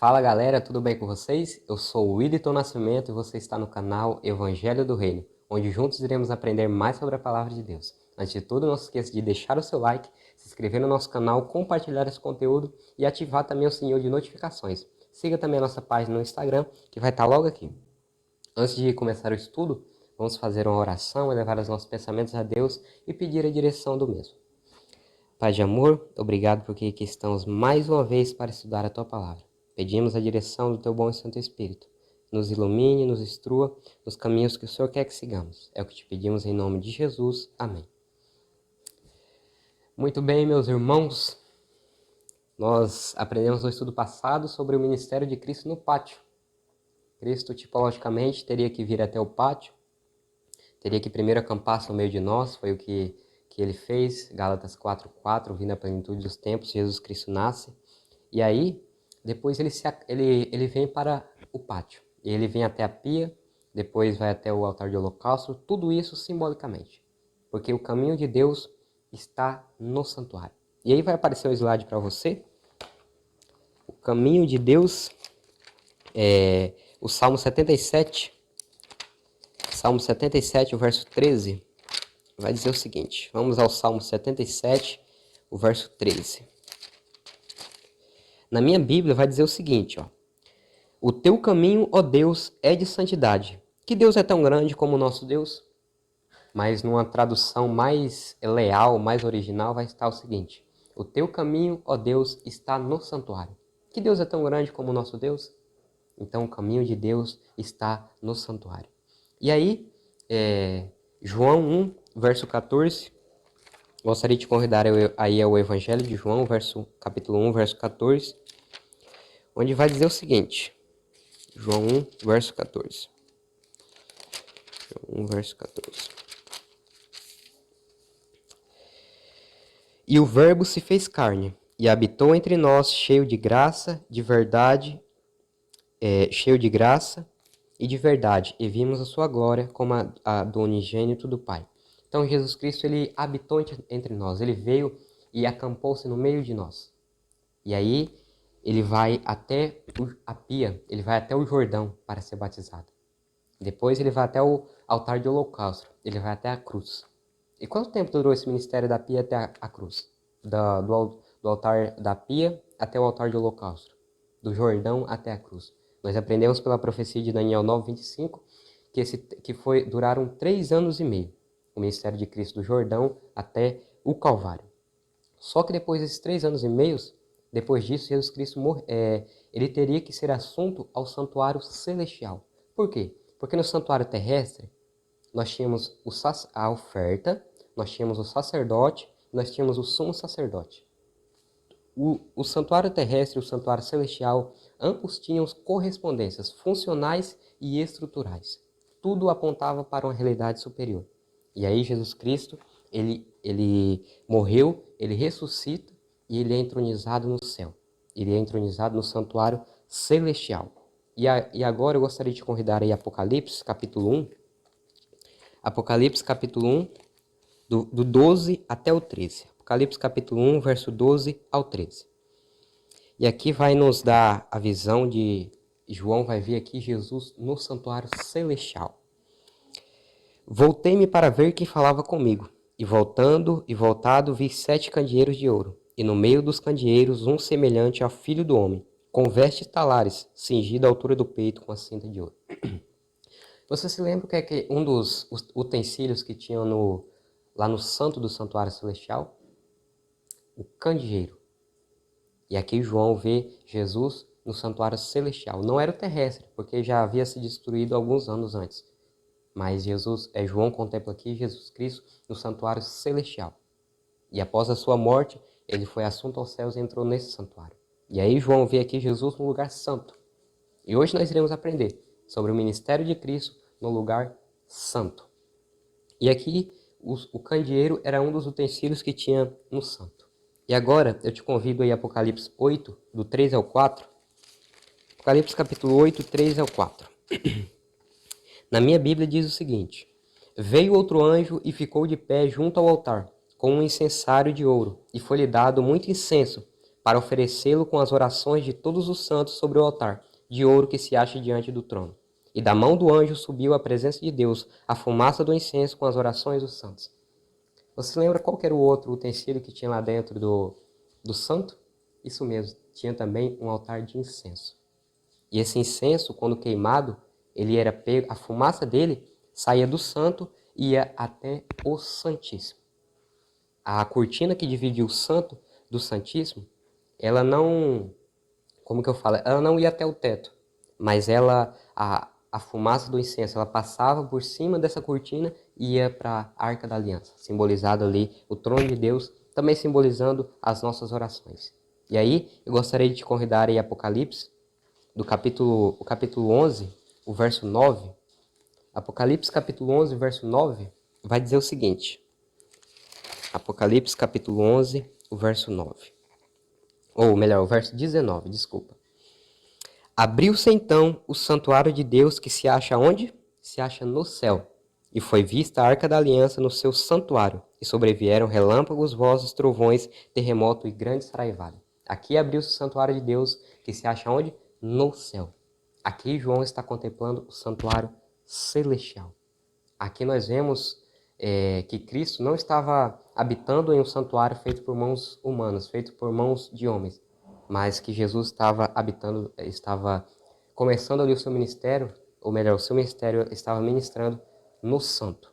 Fala galera, tudo bem com vocês? Eu sou o Williton Nascimento e você está no canal Evangelho do Reino, onde juntos iremos aprender mais sobre a Palavra de Deus. Antes de tudo, não se esqueça de deixar o seu like, se inscrever no nosso canal, compartilhar esse conteúdo e ativar também o sininho de notificações. Siga também a nossa página no Instagram, que vai estar logo aqui. Antes de começar o estudo, vamos fazer uma oração, elevar os nossos pensamentos a Deus e pedir a direção do mesmo. Pai de amor, obrigado porque aqui estamos mais uma vez para estudar a Tua Palavra. Pedimos a direção do Teu bom e Santo Espírito. Nos ilumine, nos instrua nos caminhos que o Senhor quer que sigamos. É o que te pedimos em nome de Jesus. Amém. Muito bem, meus irmãos. Nós aprendemos no estudo passado sobre o ministério de Cristo no pátio. Cristo, tipologicamente, teria que vir até o pátio, teria que primeiro acampar no meio de nós, foi o que ele fez, Gálatas 4:4, vindo à plenitude dos tempos, Jesus Cristo nasce. E aí, depois ele vem para o pátio. Ele vem até a pia, depois vai até o altar de holocausto, tudo isso simbolicamente. Porque o caminho de Deus está no santuário. E aí vai aparecer o slide para você. O caminho de Deus é o Salmo 77. Salmo 77, o verso 13, vai dizer o seguinte. Vamos ao Salmo 77, o verso 13. Na minha Bíblia vai dizer o seguinte, ó. O teu caminho, ó Deus, é de santidade. Que Deus é tão grande como o nosso Deus? Mas numa tradução mais leal, mais original, vai estar o seguinte. O teu caminho, ó Deus, está no santuário. Que Deus é tão grande como o nosso Deus? Então o caminho de Deus está no santuário. E aí, João 1, verso 14, gostaria de convidar aí ao Evangelho de João, capítulo 1, verso 14, onde vai dizer o seguinte, João 1, verso 14. João 1, verso 14. E o Verbo se fez carne, e habitou entre nós, cheio de graça, de verdade, cheio de graça e de verdade, e vimos a sua glória como a do unigênito do Pai. Então Jesus Cristo, ele habitou entre nós, ele veio e acampou-se no meio de nós. E aí ele vai até a pia, ele vai até o Jordão para ser batizado. Depois ele vai até o altar de holocausto, ele vai até a cruz. E quanto tempo durou esse ministério da pia até a cruz? Do altar da pia até o altar de holocausto. Do Jordão até a cruz. Nós aprendemos pela profecia de Daniel 9:25 que duraram 3 anos e meio. O ministério de Cristo do Jordão até o Calvário. Só que depois desses 3 anos e meio, depois disso, Jesus Cristo ele teria que ser assunto ao santuário celestial. Por quê? Porque no santuário terrestre, nós tínhamos a oferta, nós tínhamos o sacerdote, nós tínhamos o sumo sacerdote. O santuário terrestre e o santuário celestial, ambos tinham correspondências funcionais e estruturais. Tudo apontava para uma realidade superior. E aí Jesus Cristo, ele morreu, ele ressuscita e ele é entronizado no céu. Ele é entronizado no santuário celestial. E agora eu gostaria de convidar aí Apocalipse, capítulo 1. Apocalipse, capítulo 1, do 12 até o 13. Apocalipse, capítulo 1, verso 12 ao 13. E aqui vai nos dar a visão de João, vai ver aqui Jesus no santuário celestial. Voltei-me para ver quem falava comigo. E voltado, vi 7 candeeiros de ouro. E no meio dos candeeiros, um semelhante ao Filho do Homem, com vestes talares, cingido à altura do peito com a cinta de ouro. Você se lembra que é um dos utensílios que tinham lá no santo do santuário celestial? O candeeiro. E aqui João vê Jesus no santuário celestial. Não era o terrestre, porque já havia se destruído alguns anos antes. Mas João contempla aqui Jesus Cristo no santuário celestial. E após a sua morte, ele foi assunto aos céus e entrou nesse santuário. E aí João vê aqui Jesus no lugar santo. E hoje nós iremos aprender sobre o ministério de Cristo no lugar santo. E aqui o candeeiro era um dos utensílios que tinha no santo. E agora eu te convido aí a Apocalipse 8, do 3 ao 4. Apocalipse capítulo 8, 3 ao 4. Na minha Bíblia diz o seguinte: Veio outro anjo e ficou de pé junto ao altar, com um incensário de ouro, e foi-lhe dado muito incenso, para oferecê-lo com as orações de todos os santos sobre o altar de ouro que se acha diante do trono. E da mão do anjo subiu à presença de Deus a fumaça do incenso com as orações dos santos. Você lembra qual que era o outro utensílio que tinha lá dentro do santo? Isso mesmo, tinha também um altar de incenso. E esse incenso, quando queimado, ele era pego, a fumaça dele saía do santo e ia até o Santíssimo. A cortina que dividia o santo do Santíssimo, ela não, como que eu falo? Ela não ia até o teto, mas a fumaça do incenso, ela passava por cima dessa cortina e ia para a Arca da Aliança, simbolizado ali o trono de Deus, também simbolizando as nossas orações. E aí, eu gostaria de te convidar aí Apocalipse, o capítulo 11, o verso 9. Apocalipse capítulo 11, verso 9, vai dizer o seguinte. Apocalipse capítulo 11, o verso 9. Ou melhor, o verso 19, desculpa. Abriu-se então o santuário de Deus que se acha onde? Se acha no céu. E foi vista a arca da aliança no seu santuário. E sobrevieram relâmpagos, vozes, trovões, terremoto e grande saraivada. Aqui abriu-se o santuário de Deus que se acha onde? No céu. Aqui João está contemplando o santuário celestial. Aqui nós vemos que Cristo não estava habitando em um santuário feito por mãos humanas, feito por mãos de homens, mas que Jesus estava habitando, estava começando ali o seu ministério, ou melhor, o seu ministério estava ministrando no santo.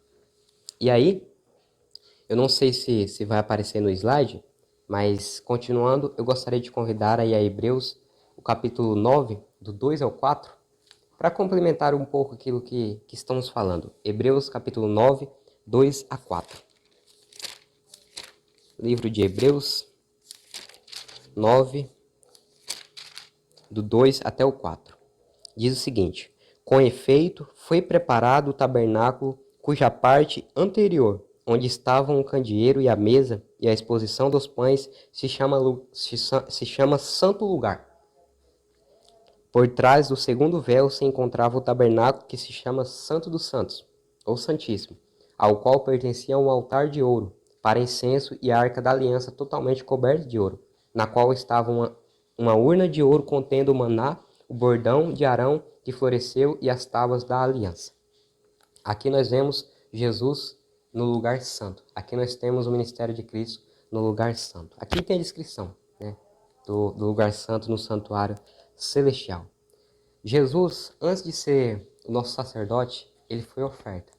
E aí, eu não sei se vai aparecer no slide, mas continuando, eu gostaria de convidar aí a Hebreus, o capítulo 9, do 2 ao 4, para complementar um pouco aquilo que estamos falando. Hebreus capítulo 9, 2 a 4. Livro de Hebreus 9, do 2 até o 4. Diz o seguinte: com efeito, foi preparado o tabernáculo, cuja parte anterior, onde estavam o candeeiro e a mesa e a exposição dos pães, se chama Santo Lugar. Por trás do segundo véu se encontrava o tabernáculo que se chama Santo dos Santos, ou Santíssimo, ao qual pertencia um altar de ouro, para incenso e a arca da aliança totalmente coberta de ouro, na qual estava uma urna de ouro contendo o maná, o bordão de Arão que floresceu e as tábuas da aliança. Aqui nós vemos Jesus no lugar santo. Aqui nós temos o ministério de Cristo no lugar santo. Aqui tem a descrição, né, do lugar santo no santuário celestial. Jesus, antes de ser o nosso sacerdote, ele foi oferta.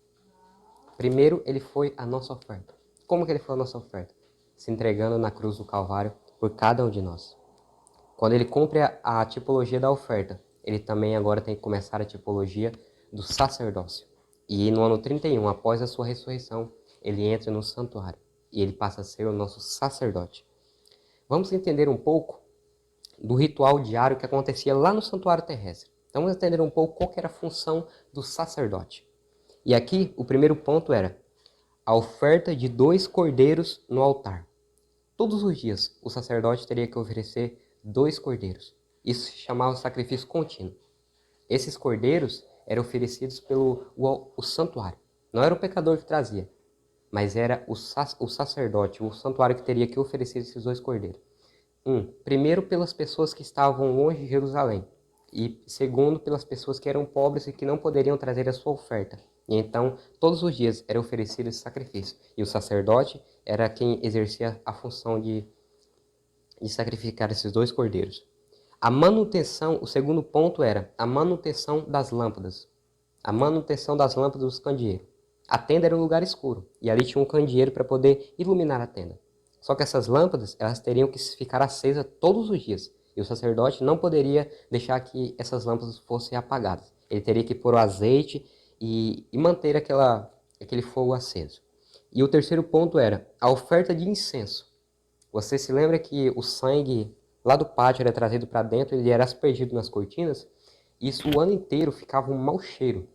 Primeiro, ele foi a nossa oferta. Como que ele foi a nossa oferta? Se entregando na cruz do Calvário por cada um de nós. Quando ele cumpre a tipologia da oferta, ele também agora tem que começar a tipologia do sacerdócio. E no ano 31, após a sua ressurreição, ele entra no santuário e ele passa a ser o nosso sacerdote. Vamos entender um pouco do ritual diário que acontecia lá no santuário terrestre. Então vamos entender um pouco qual que era a função do sacerdote. E aqui o primeiro ponto era a oferta de 2 cordeiros no altar. Todos os dias o sacerdote teria que oferecer 2 cordeiros. Isso se chamava sacrifício contínuo. Esses cordeiros eram oferecidos pelo o santuário. Não era o pecador que trazia, mas era o sacerdote, o santuário que teria que oferecer esses 2 cordeiros. Primeiro pelas pessoas que estavam longe de Jerusalém. E segundo, pelas pessoas que eram pobres e que não poderiam trazer a sua oferta. E então, todos os dias era oferecido esse sacrifício. E o sacerdote era quem exercia a função de sacrificar esses 2 cordeiros. A manutenção, o segundo ponto era a manutenção das lâmpadas. A manutenção das lâmpadas dos candeeiros. A tenda era um lugar escuro. E ali tinha um candeeiro para poder iluminar a tenda. Só que essas lâmpadas, elas teriam que ficar acesas todos os dias. E o sacerdote não poderia deixar que essas lâmpadas fossem apagadas. Ele teria que pôr o azeite e manter aquele fogo aceso. E o terceiro ponto era a oferta de incenso. Você se lembra que o sangue lá do pátio era trazido para dentro, ele era aspergido nas cortinas? Isso o ano inteiro ficava um mau cheiro.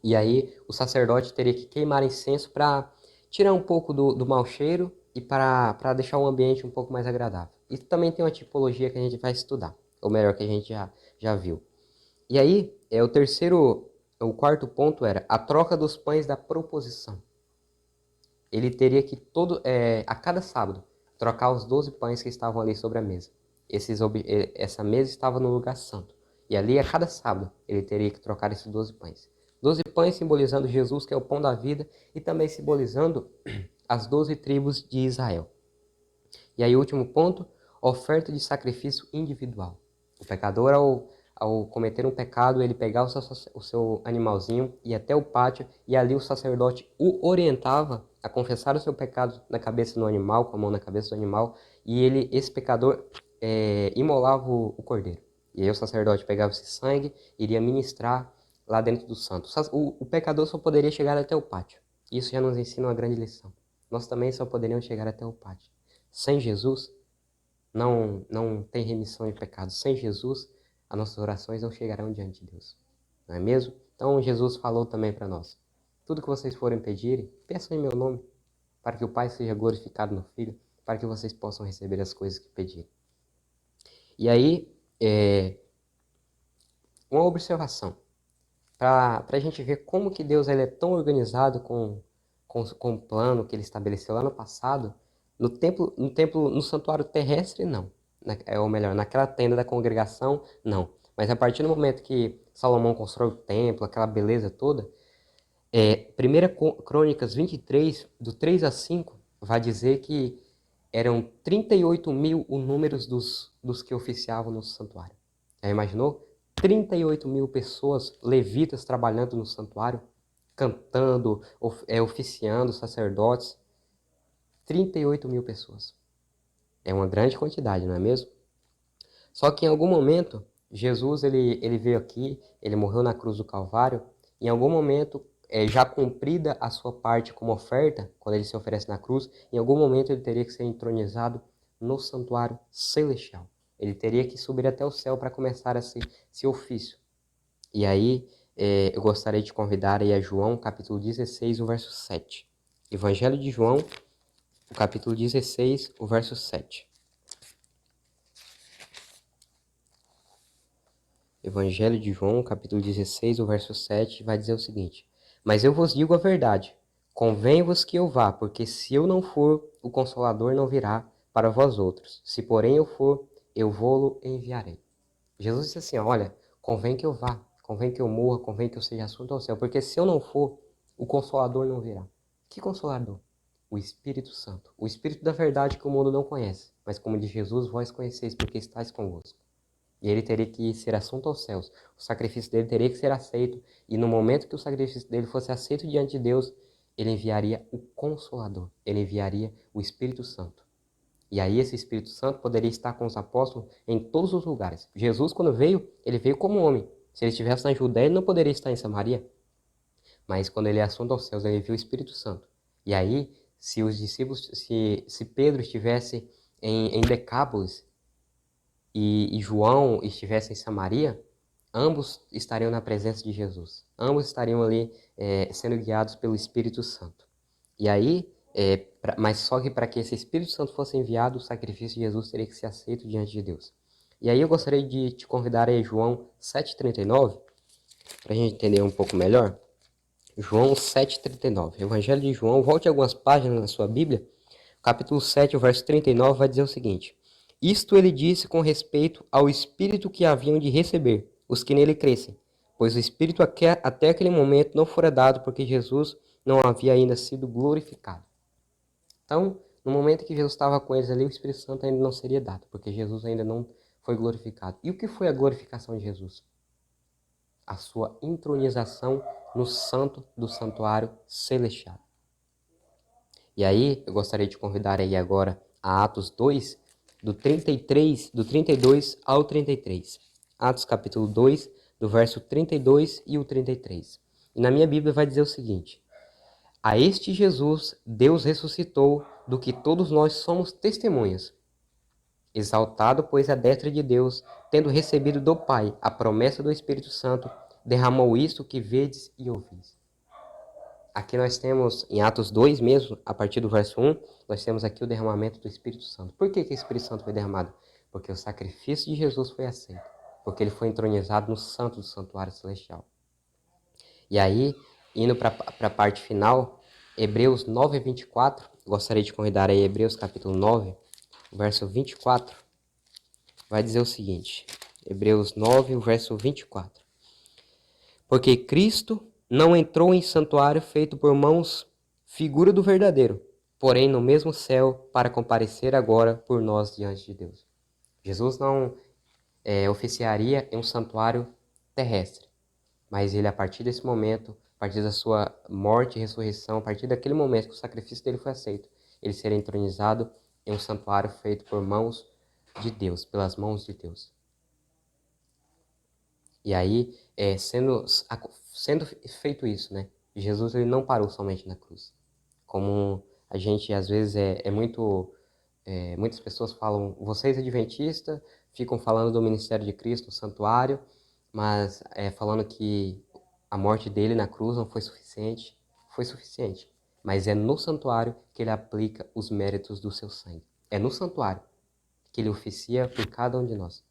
E aí o sacerdote teria que queimar incenso para tirar um pouco do mau cheiro e para deixar o ambiente um pouco mais agradável. Isso também tem uma tipologia que a gente vai estudar, ou melhor, que a gente já viu. E aí, o quarto ponto era a troca dos pães da proposição. Ele teria que a cada sábado, trocar os 12 pães que estavam ali sobre a mesa. Essa mesa estava no lugar santo. E ali, a cada sábado, ele teria que trocar esses 12 pães. 12 pães simbolizando Jesus, que é o pão da vida, e também simbolizando as 12 tribos de Israel. E aí, o último ponto, oferta de sacrifício individual. O pecador, ao cometer um pecado, ele pegar o seu animalzinho, ir até o pátio, e ali o sacerdote o orientava a confessar o seu pecado na cabeça do animal, com a mão na cabeça do animal, e esse pecador, imolava o cordeiro. E aí o sacerdote pegava esse sangue e iria ministrar lá dentro do santo. O pecador só poderia chegar até o pátio. Isso já nos ensina uma grande lição. Nós também só poderíamos chegar até o pátio. Sem Jesus, não tem remissão de pecados. Sem Jesus, as nossas orações não chegarão diante de Deus. Não é mesmo? Então Jesus falou também para nós: tudo que vocês forem pedirem, peçam em meu nome, para que o Pai seja glorificado no Filho, para que vocês possam receber as coisas que pedirem. E aí, uma observação, para a gente ver como que Deus ele é tão organizado com o plano que ele estabeleceu lá no passado. No santuário terrestre, não. Ou melhor, naquela tenda da congregação, não. Mas a partir do momento que Salomão constrói o templo, aquela beleza toda, 1 Crônicas 23, do 3 a 5, vai dizer que eram 38 mil os números dos que oficiavam no santuário. Já imaginou? 38 mil pessoas, levitas, trabalhando no santuário, cantando, oficiando, sacerdotes. 38 mil pessoas. É uma grande quantidade, não é mesmo? Só que em algum momento, Jesus ele veio aqui, ele morreu na cruz do Calvário, em algum momento, já cumprida a sua parte como oferta, quando ele se oferece na cruz, em algum momento ele teria que ser entronizado no santuário celestial. Ele teria que subir até o céu para começar esse ofício. E aí, eu gostaria de convidar aí a João, capítulo 16, o verso 7. Evangelho de João, o capítulo 16, o verso 7. Evangelho de João, capítulo 16, o verso 7, vai dizer o seguinte: mas eu vos digo a verdade, convém-vos que eu vá, porque se eu não for, o Consolador não virá para vós outros. Se porém eu for, eu vou-lo enviarei. Jesus disse assim, olha, convém que eu vá, convém que eu morra, convém que eu seja assunto ao céu, porque se eu não for, o Consolador não virá. Que Consolador? O Espírito Santo, o Espírito da verdade que o mundo não conhece, mas como de Jesus, vós conheceis, porque estáis convosco. E ele teria que ser assunto aos céus. O sacrifício dele teria que ser aceito. E no momento que o sacrifício dele fosse aceito diante de Deus, ele enviaria o Consolador. Ele enviaria o Espírito Santo. E aí esse Espírito Santo poderia estar com os apóstolos em todos os lugares. Jesus, quando veio, ele veio como homem. Se ele estivesse na Judéia, ele não poderia estar em Samaria. Mas quando ele é assunto aos céus, ele envia o Espírito Santo. E aí, se os discípulos, se Pedro estivesse em Decápolis, e João estivesse em Samaria, ambos estariam na presença de Jesus. Ambos estariam ali sendo guiados pelo Espírito Santo. E aí, mas só que para que esse Espírito Santo fosse enviado, o sacrifício de Jesus teria que ser aceito diante de Deus. E aí eu gostaria de te convidar a João 7,39, para a gente entender um pouco melhor. João 7,39. Evangelho de João, volte algumas páginas na sua Bíblia. Capítulo 7, o verso 39 vai dizer o seguinte: isto ele disse com respeito ao Espírito que haviam de receber, os que nele crescem, pois o Espírito até aquele momento não fora dado, porque Jesus não havia ainda sido glorificado. Então, no momento que Jesus estava com eles ali, o Espírito Santo ainda não seria dado, porque Jesus ainda não foi glorificado. E o que foi a glorificação de Jesus? A sua entronização no santo do santuário celestial. E aí, eu gostaria de convidar aí agora a Atos 2, do 32 ao 33. Atos capítulo 2, do verso 32 e o 33. E na minha Bíblia vai dizer o seguinte: a este Jesus Deus ressuscitou, do que todos nós somos testemunhas. Exaltado, pois, à destra de Deus, tendo recebido do Pai a promessa do Espírito Santo, derramou isto que vedes e ouvis. Aqui nós temos, em Atos 2 mesmo, a partir do verso 1, nós temos aqui o derramamento do Espírito Santo. Por que o Espírito Santo foi derramado? Porque o sacrifício de Jesus foi aceito. Porque ele foi entronizado no santo do santuário celestial. E aí, indo para a parte final, Hebreus 9, 24, gostaria de convidar aí Hebreus capítulo 9, o verso 24, vai dizer o seguinte. Hebreus 9, o verso 24. Porque Cristo não entrou em santuário feito por mãos, figura do verdadeiro, porém no mesmo céu, para comparecer agora por nós diante de Deus. Jesus não oficiaria em um santuário terrestre, mas ele, a partir desse momento, a partir da sua morte e ressurreição, a partir daquele momento que o sacrifício dele foi aceito, ele seria entronizado em um santuário feito por mãos de Deus, pelas mãos de Deus. E aí, sendo feito isso, né? Jesus ele não parou somente na cruz. Como a gente, às vezes, muitas pessoas falam, vocês adventistas ficam falando do ministério de Cristo, no santuário, mas falando que a morte dele na cruz não foi suficiente. Foi suficiente. Mas é no santuário que ele aplica os méritos do seu sangue. É no santuário que ele oficia por cada um de nós.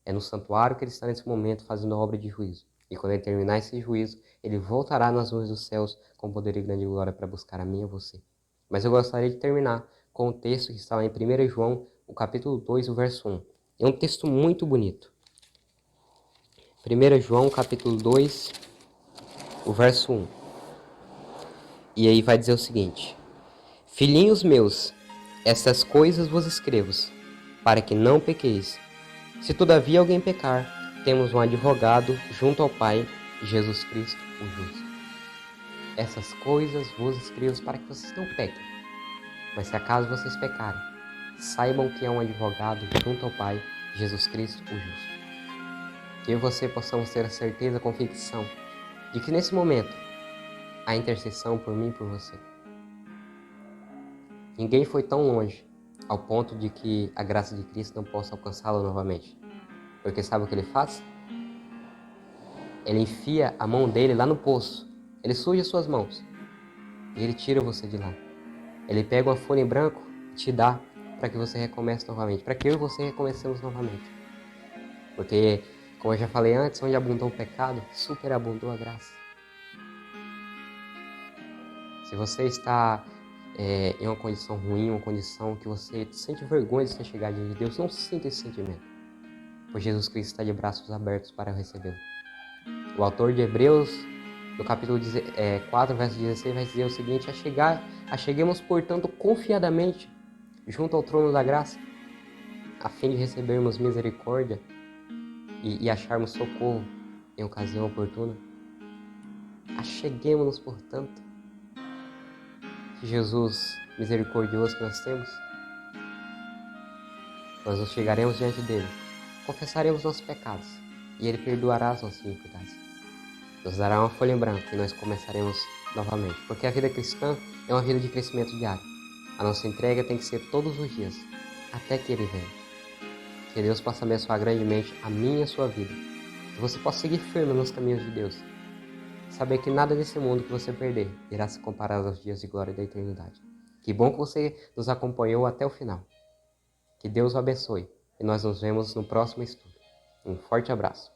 É no santuário que ele está nesse momento fazendo a obra de juízo. E quando ele terminar esse juízo, ele voltará nas nuvens dos céus com poder e grande glória para buscar a mim e a você. Mas eu gostaria de terminar com o texto que está lá em 1 João, o capítulo 2, o verso 1. É um texto muito bonito. 1 João, capítulo 2, o verso 1. E aí vai dizer o seguinte. Filhinhos meus, estas coisas vos escrevo, para que não pequeis. Se todavia alguém pecar, temos um advogado junto ao Pai, Jesus Cristo, o justo. Essas coisas vos escrevo para que vocês não pequem. Mas se acaso vocês pecarem, saibam que há um advogado junto ao Pai, Jesus Cristo, o justo. Que eu e você possamos ter a certeza, a convicção de que nesse momento há intercessão por mim e por você. Ninguém foi tão longe ao ponto de que a graça de Cristo não possa alcançá-lo novamente. Porque sabe o que ele faz? Ele enfia a mão dele lá no poço. Ele suja suas mãos. E ele tira você de lá. Ele pega uma folha em branco e te dá para que você recomece novamente. Para que eu e você recomecemos novamente. Porque, como eu já falei antes, onde abundou o pecado, superabundou a graça. Se você está em uma condição ruim, uma condição que você sente vergonha de ter chegado diante de Deus, não sinta esse sentimento. Pois Jesus Cristo está de braços abertos para recebê-lo. O autor de Hebreus, no capítulo 4, verso 16, vai dizer o seguinte: Acheguemos, portanto, confiadamente junto ao trono da graça, a fim de recebermos misericórdia e acharmos socorro em ocasião oportuna. Acheguemos-nos, portanto, que Jesus misericordioso que nós temos, nós nos chegaremos diante dele, confessaremos nossos pecados e ele perdoará as nossas iniquidades. Nos dará uma folha em branco e nós começaremos novamente. Porque a vida cristã é uma vida de crescimento diário. A nossa entrega tem que ser todos os dias, até que Ele venha. Que Deus possa abençoar grandemente a minha e a sua vida. Que você possa seguir firme nos caminhos de Deus. Saber que nada desse mundo que você perder irá se comparar aos dias de glória da eternidade. Que bom que você nos acompanhou até o final. Que Deus o abençoe. E nós nos vemos no próximo estudo. Um forte abraço.